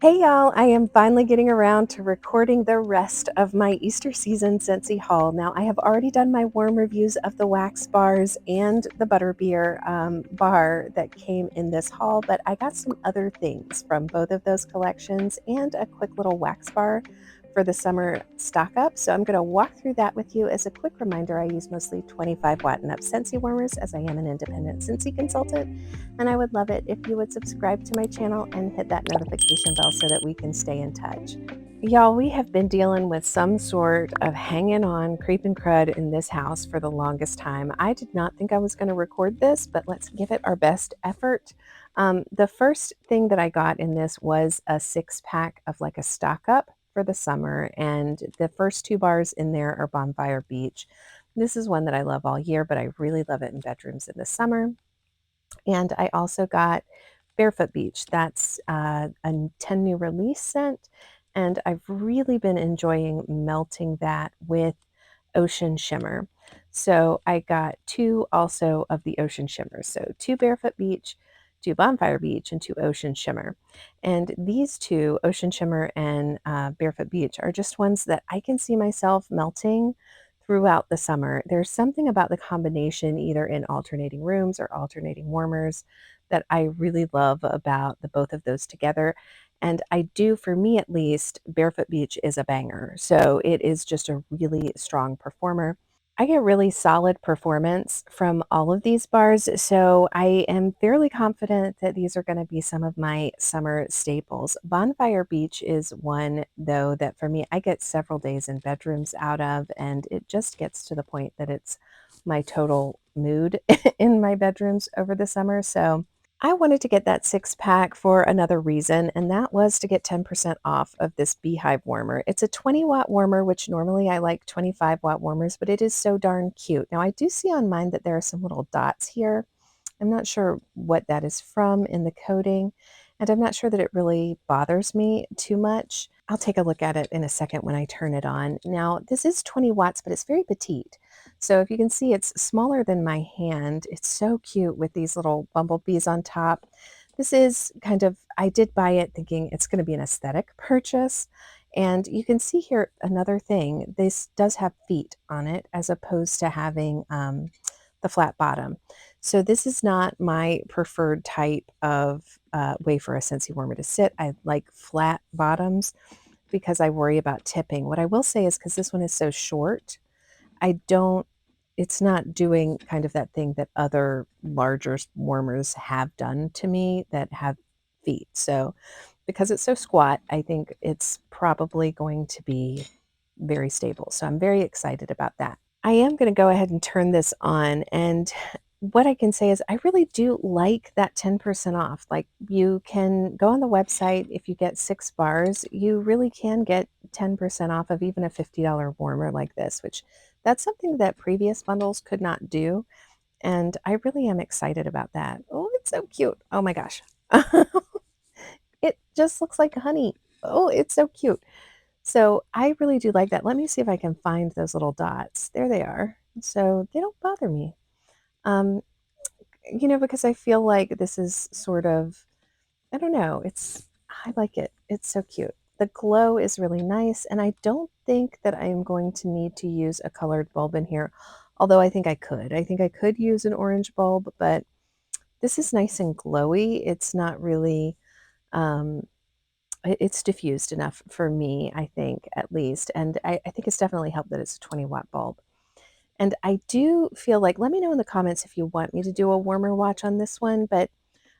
Hey y'all, I am finally getting around to recording the rest of my Easter season Scentsy haul. Now, I have already done my warm reviews of the wax bars and the butterbeer bar that came in this haul, but I got some other things from both of those collections and a quick little wax bar for the summer stock up. So I'm going to walk through that with you. As a quick reminder, I use mostly 25 watt and up Scentsy warmers as I am an independent Scentsy consultant. And I would love it if you would subscribe to my channel and hit that notification bell so that we can stay in touch. Y'all, we have been dealing with some sort of hanging on creep and crud in this house for the longest time. I did not think I was going to record this, but let's give it our best effort. The first thing that I got in this was a 6-pack of like a stock up for the summer, and the first 2 bars in there are Bonfire Beach. This is one that I love all year, but I really love it in bedrooms in the summer. And I also got Barefoot Beach. That's a 10 new release scent. And I've really been enjoying melting that with Ocean Shimmer. So I got 2 also of the Ocean Shimmers. So 2 Barefoot Beach, 2 Bonfire Beach, and 2 Ocean Shimmer. And these 2, Ocean Shimmer and Barefoot Beach, are just ones that I can see myself melting throughout the summer. There's something about the combination, either in alternating rooms or alternating warmers, that I really love about the both of those together. And I do, for me at least, Barefoot Beach is a banger. So it is just a really strong performer. I get really solid performance from all of these bars, so I am fairly confident that these are going to be some of my summer staples. Bonfire Beach is one, though, that for me, I get several days in bedrooms out of, and it just gets to the point that it's my total mood in my bedrooms over the summer. So I wanted to get that 6-pack for another reason, and that was to get 10% off of this Beehive warmer. It's a 20-watt warmer, which normally I like 25-watt warmers, but it is so darn cute. Now, I do see on mine that there are some little dots here. I'm not sure what that is from in the coating, and I'm not sure that it really bothers me too much. I'll take a look at it in a second when I turn it on. Now, this is 20 watts, but it's very petite. So if you can see, it's smaller than my hand. It's so cute with these little bumblebees on top. This is kind of, I did buy it thinking it's going to be an aesthetic purchase. And you can see here another thing. This does have feet on it as opposed to having the flat bottom. So this is not my preferred type of way for a Scentsy warmer to sit. I like flat bottoms because I worry about tipping. What I will say is, because this one is so short, I don't, it's not doing kind of that thing that other larger warmers have done to me that have feet. So because it's so squat, I think it's probably going to be very stable. So I'm very excited about that. I am going to go ahead and turn this on, and what I can say is I really do like that 10% off. Like, you can go on the website. If you get 6 bars, you really can get 10% off of even a $50 warmer like this, which that's something that previous bundles could not do. And I really am excited about that. Oh, it's so cute. Oh my gosh. It just looks like honey. Oh, it's so cute. So I really do like that. Let me see if I can find those little dots. There they are. So they don't bother me. Um, because I feel like this is sort of, I don't know, I like it. It's so cute. The glow is really nice, and I don't think that I am going to need to use a colored bulb in here, although I think I could. I think I could use an orange bulb, but this is nice and glowy. It's not really, um, it's diffused enough for me, I think, at least. And I think it's definitely helped that it's a 20-watt bulb. And I do feel like, let me know in the comments if you want me to do a warmer watch on this one, but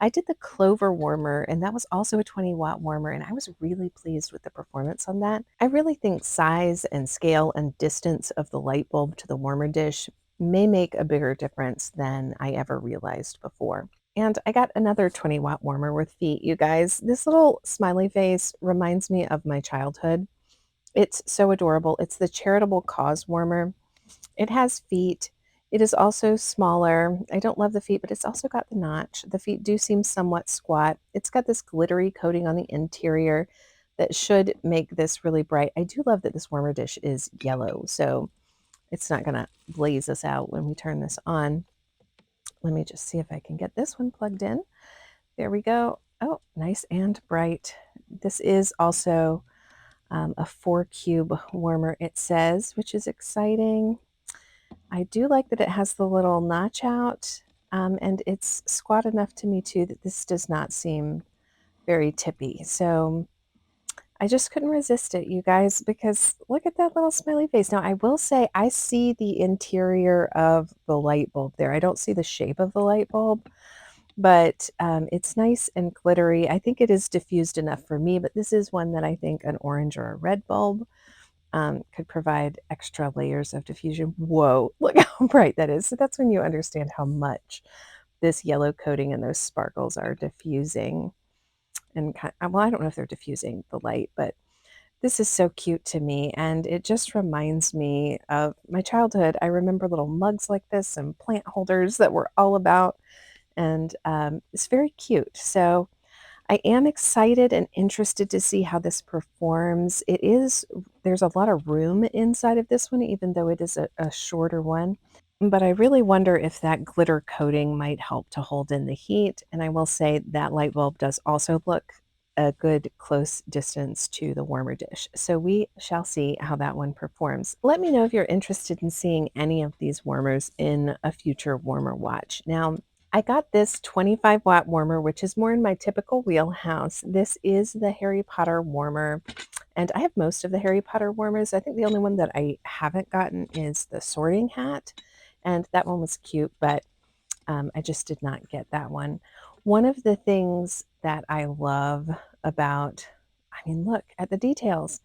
I did the Clover warmer, and that was also a 20-watt warmer, and I was really pleased with the performance on that. I really think size and scale and distance of the light bulb to the warmer dish may make a bigger difference than I ever realized before. And I got another 20-watt warmer with feet, you guys. This little smiley face reminds me of my childhood. It's so adorable. It's the Charitable Cause warmer. It has feet. It is also smaller. I don't love the feet, but it's also got the notch. The feet do seem somewhat squat. It's got this glittery coating on the interior that should make this really bright. I do love that this warmer dish is yellow, so it's not going to blaze us out when we turn this on. Let me just see if I can get this one plugged in. There we go. Oh, nice and bright. This is also a 4-cube warmer, it says, which is exciting. I do like that it has the little notch out, and it's squat enough to me too that this does not seem very tippy. So I just couldn't resist it, you guys, because look at that little smiley face. Now, I will say I see the interior of the light bulb there. I don't see the shape of the light bulb, but it's nice and glittery. I think it is diffused enough for me, but this is one that I think an orange or a red bulb could provide extra layers of diffusion. Whoa, look how bright that is. So that's when you understand how much this yellow coating and those sparkles are diffusing. And well, I don't know if they're diffusing the light, but this is so cute to me, and it just reminds me of my childhood. I remember little mugs like this and plant holders that were all about, and it's very cute. So I am excited and interested to see how this performs. There's a lot of room inside of this one, even though it is a shorter one. But I really wonder if that glitter coating might help to hold in the heat. And I will say that light bulb does also look a good close distance to the warmer dish. So we shall see how that one performs. Let me know if you're interested in seeing any of these warmers in a future warmer watch. Now, I got this 25-watt warmer, which is more in my typical wheelhouse. This is the Harry Potter warmer. And I have most of the Harry Potter warmers. I think the only one that I haven't gotten is the sorting hat. And that one was cute, but I just did not get that one. One of the things that I love about, I mean, look at the details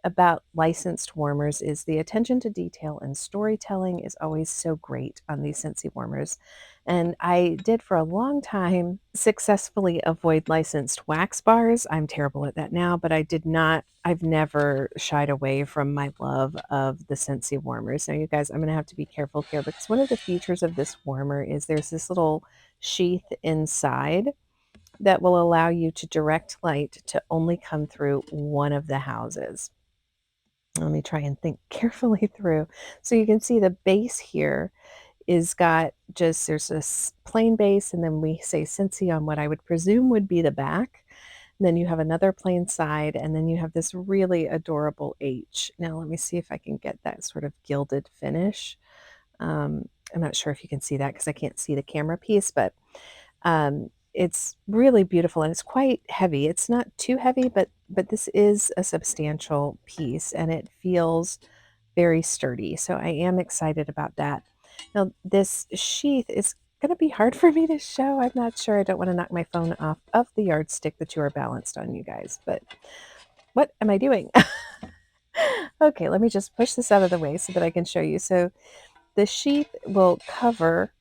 about licensed warmers is the attention to detail and storytelling is always so great on these Scentsy warmers. And I did for a long time successfully avoid licensed wax bars. I'm terrible at that now, but I've never shied away from my love of the Scentsy warmers. Now, you guys, I'm going to have to be careful here because one of the features of this warmer is there's this little sheath inside that will allow you to direct light to only come through one of the houses. Let me try and think carefully through. So you can see the base here is got just, there's this plain base, and then we say Scentsy on what I would presume would be the back. And then you have another plain side, and then you have this really adorable H. Now let me see if I can get that sort of gilded finish. I'm not sure if you can see that because I can't see the camera piece, but it's really beautiful and it's quite heavy. It's not too heavy, but this is a substantial piece and it feels very sturdy. So I am excited about that. Now this sheath is going to be hard for me to show. I'm not sure. I don't want to knock my phone off of the yardstick that you are balanced on, you guys. But what am I doing? Okay, let me just push this out of the way so that I can show you. So the sheath will cover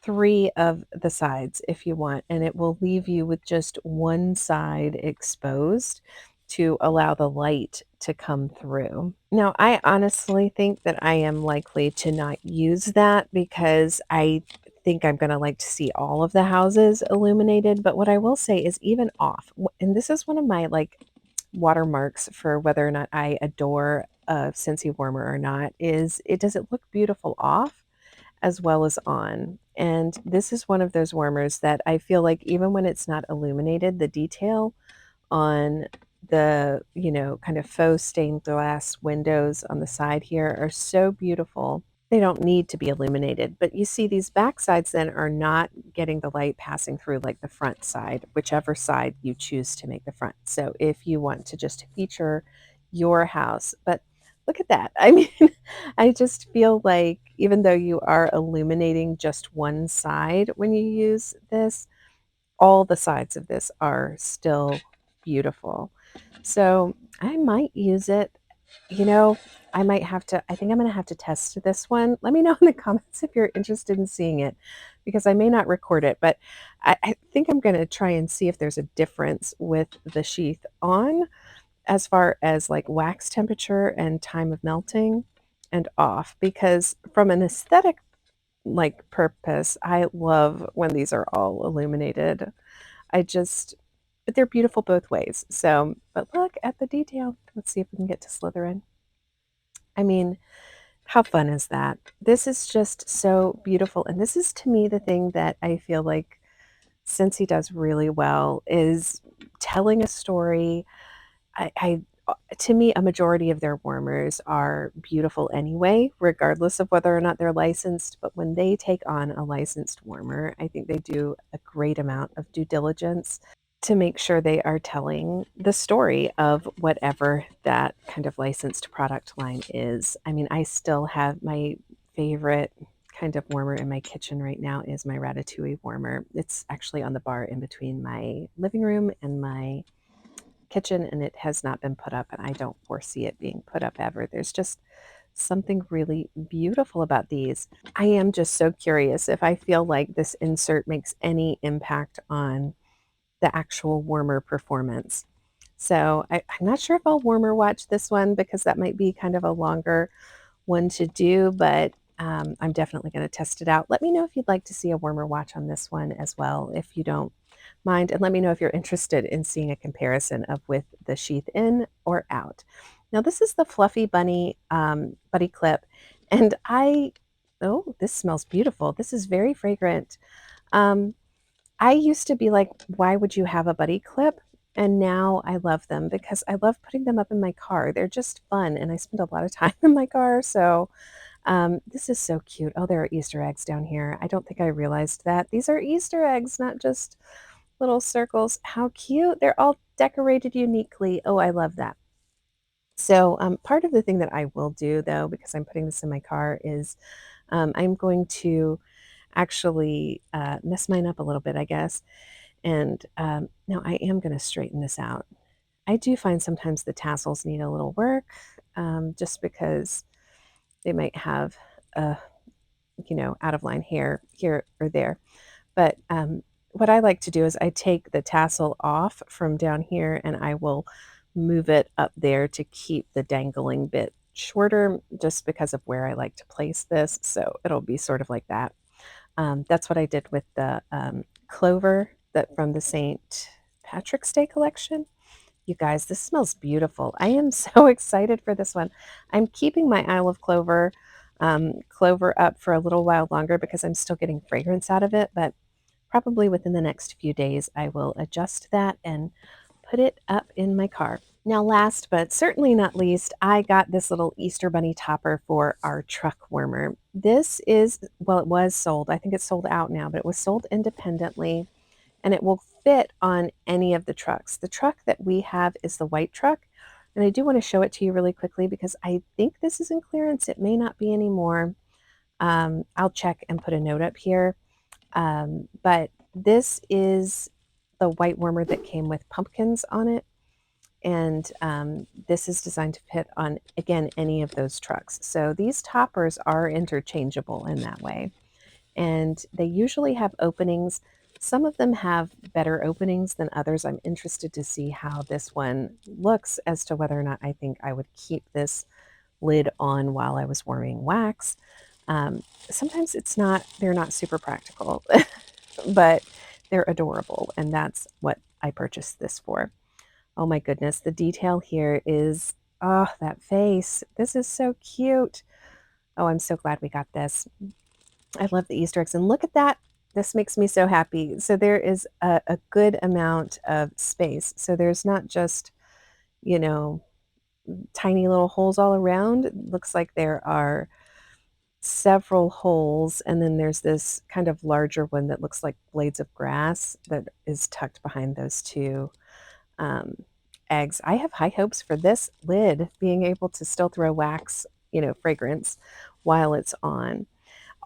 3 of the sides if you want, and it will leave you with just one side exposed to allow the light to come through. Now, I honestly think that I am likely to not use that because I think I'm going to like to see all of the houses illuminated. But what I will say is even off, and this is one of my like watermarks for whether or not I adore a Scentsy warmer or not, is does it look beautiful off as well as on. And this is one of those warmers that I feel like even when it's not illuminated, the detail on the, kind of faux stained glass windows on the side here are so beautiful. They don't need to be illuminated, but you see these back sides then are not getting the light passing through like the front side, whichever side you choose to make the front. So if you want to just feature your house, but look at that. I mean, I just feel like even though you are illuminating just one side when you use this, all the sides of this are still beautiful. So I might use it. You know, I think I'm going to have to test this one. Let me know in the comments if you're interested in seeing it because I may not record it, but I think I'm going to try and see if there's a difference with the sheath on as far as like wax temperature and time of melting and off, because from an aesthetic like purpose, I love when these are all illuminated. But they're beautiful both ways. So, but look at the detail. Let's see if we can get to Slytherin. I mean, how fun is that? This is just so beautiful. And this is to me the thing that I feel like Scentsy does really well is telling a story. I to me, a majority of their warmers are beautiful anyway, regardless of whether or not they're licensed. But when they take on a licensed warmer, I think they do a great amount of due diligence to make sure they are telling the story of whatever that kind of licensed product line is. I mean, I still have my favorite kind of warmer in my kitchen right now is my Ratatouille warmer. It's actually on the bar in between my living room and my kitchen, and it has not been put up, and I don't foresee it being put up ever. There's just something really beautiful about these. I am just so curious if I feel like this insert makes any impact on the actual warmer performance. So I'm not sure if I'll warmer watch this one because that might be kind of a longer one to do, but I'm definitely going to test it out. Let me know if you'd like to see a warmer watch on this one as well, if you don't mind, and let me know if you're interested in seeing a comparison of with the sheath in or out. Now this is the Fluffy Bunny Buddy Clip, and oh, this smells beautiful. This is very fragrant. Um, I used to be like, why would you have a buddy clip? And now I love them because I love putting them up in my car. They're just fun, and I spend a lot of time in my car. So this is so cute. Oh, there are Easter eggs down here. I don't think I realized that. These are Easter eggs, not just little circles. How cute. They're all decorated uniquely. Oh, I love that. So part of the thing that I will do, though, because I'm putting this in my car, is I'm going to actually mess mine up a little bit, I guess. And now I am going to straighten this out. I do find sometimes the tassels need a little work, just because they might have a, out of line hair here or there. But what I like to do is I take the tassel off from down here and I will move it up there to keep the dangling bit shorter, just because of where I like to place this. So it'll be sort of like that. That's what I did with the clover that from the St. Patrick's Day collection. You guys, this smells beautiful. I am so excited for this one. I'm keeping my Isle of Clover clover up for a little while longer because I'm still getting fragrance out of it, but probably within the next few days, I will adjust that and put it up in my car. Now, last but certainly not least, I got this little Easter Bunny topper for our truck warmer. This is, well, it was sold. I think it's sold out now, but it was sold independently, and it will fit on any of the trucks. The truck that we have is the white truck, and I do want to show it to you really quickly because I think this is in clearance. It may not be anymore. I'll check and put a note up here. But this is the white warmer that came with pumpkins on it. And this is designed to fit on, again, any of those trucks. So these toppers are interchangeable in that way. And they usually have openings. Some of them have better openings than others. I'm interested to see how this one looks as to whether or not I think I would keep this lid on while I was warming wax. Sometimes they're not super practical, but they're adorable. And that's what I purchased this for. Oh my goodness, the detail here is, oh, that face. This is so cute. Oh, I'm so glad we got this. I love the Easter eggs. And look at that. This makes me so happy. So there is a good amount of space. So there's not just, you know, tiny little holes all around. It looks like there are several holes, and then there's this kind of larger one that looks like blades of grass that is tucked behind those two um, eggs. I have high hopes for this lid being able to still throw wax, fragrance while it's on.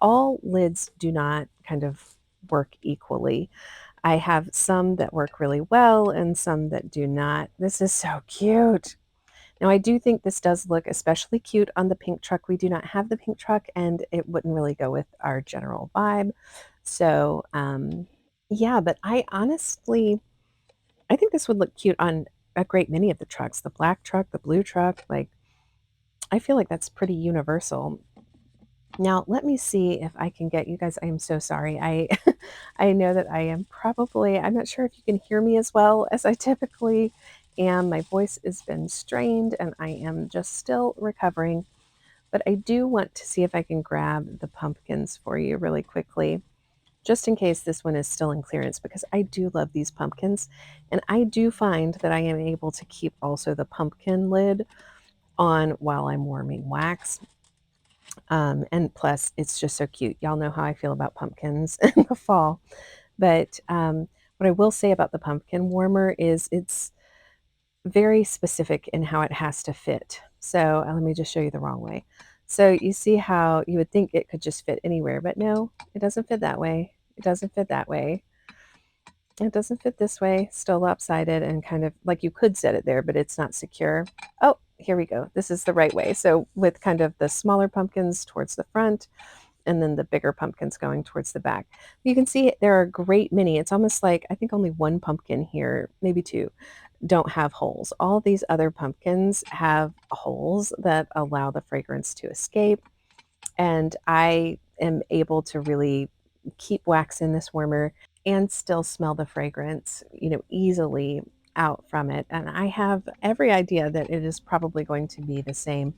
All lids do not kind of work equally. I have some that work really well and some that do not. This is so cute. Now, I do think this does look especially cute on the pink truck. We do not have the pink truck, and it wouldn't really go with our general vibe. So, yeah, but I think this would look cute on a great many of the trucks, the black truck, the blue truck. Like, I feel like that's pretty universal. Now, let me see if I can get you guys. I am so sorry. I know that I am probably, I'm not sure if you can hear me as well as I typically am. My voice has been strained and I am just still recovering. But I do want to see if I can grab the pumpkins for you really quickly. just in case this one is still in clearance, because I do love these pumpkins. And I do find that I am able to keep also the pumpkin lid on while I'm warming wax. And plus, it's just so cute. Y'all know how I feel about pumpkins in the fall. But what I will say about the pumpkin warmer is it's very specific in how it has to fit. So let me just show you the wrong way. So you see how you would think it could just fit anywhere, but no, it doesn't fit that way. It doesn't fit that way. It doesn't fit this way, still lopsided and kind of like you could set it there, but it's not secure. Oh, here we go. This is the right way. So with kind of the smaller pumpkins towards the front and then the bigger pumpkins going towards the back. You can see there are a great many. It's almost like I think only one pumpkin here, maybe two, don't have holes. All these other pumpkins have holes that allow the fragrance to escape. And I am able to really keep wax in this warmer and still smell the fragrance, easily out from it. And I have every idea that it is probably going to be the same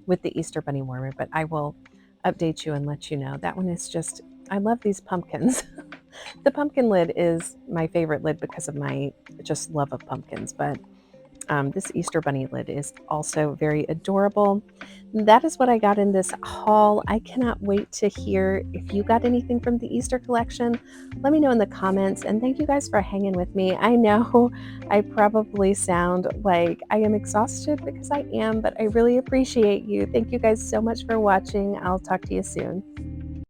with the Easter Bunny warmer, but I will update you and let you know. That one is just, I love these pumpkins. The pumpkin lid is my favorite lid because of my just love of pumpkins, but this Easter Bunny lid is also very adorable. That is what I got in this haul. I cannot wait to hear if you got anything from the Easter collection. Let me know in the comments, and thank you guys for hanging with me. I know I probably sound like I am exhausted because I am, but I really appreciate you. Thank you guys so much for watching. I'll talk to you soon.